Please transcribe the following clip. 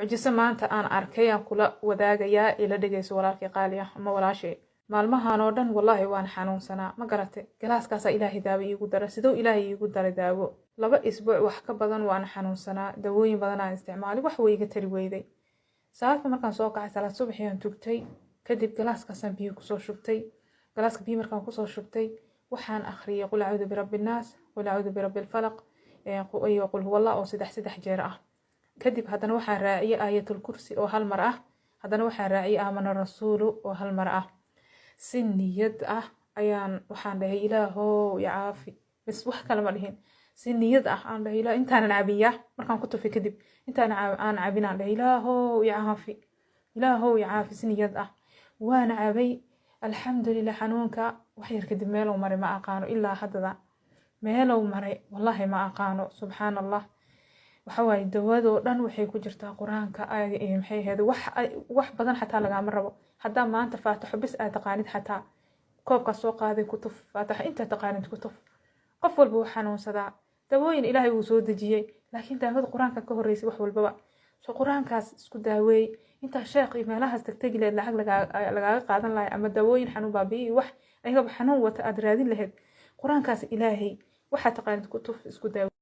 mucjiso maanta aan arkay aan kula wadaagayaa ila dhegeyso walaalkii qaali ah ama walaashay maalmahan oo dhan wallaahi waan xanuunsanaa ma garatay galaaskaasa ilaahay daawo iigu dara sidoo ilaahay iigu dara daawo 2 isbuuc wax ka badan waan xanuunsanaa dawooyin badan aan isticmaalay wax way iga tari weyday saaka markaan soo kacay salaad subaxii aan tugtay kadib galaaskaasaan biyo kusoo shubtay galaaska biyo markaan kusoo shubtay waxaan akhriyay qul a'uudu birabbil naas qul a'uudu birabbil falaq iyo qul huwallahu oo 3 jeer ah kadib haddana waxaan raaciyay aayatul kursi oo hal mar ah haddana waxaan raaciyay aamana rasuulu oo hal mar ah si niyad ah ayaan waxaan dhahay ilaahow ya caafi bas wax kale ma dhihin si niyad ah aan dhahay ilaahow intaan cabiya markaan ku tufay kadib intaan aan cabinaan dhahay ilaahow ya caafi si niyad ah waan cabay alxamdulillah xanuunka wax yar kadib meelow maray ma aqaano ilaa haddada meelow maray wallahi ma aqaano subxaanallah waxawaaye dawadoo dhan waxay ku jirtaa quraanka ay maxay ahayd wax badan xataa lagama rabo hadaa maanta faataxo bis aad taqaanid xataa koobka soo qaaday kutub faataxo inta taqaanid kutub qof walba waxa xanuunsadaa dawooyin ilaahay uu soo dejiyay laakiin daawada quraanka ka horeysay wax walbaba soo quraankaas isku daaweey inta sheekh meelahaas tagtagi leed lacag lagaaga qaadan lahayd ama dawooyin xanuun baabi'i wax ayaga xanuun wata aad raadin lahayd quraankaas ilaahay waxa taqaanid kutub isku daaweey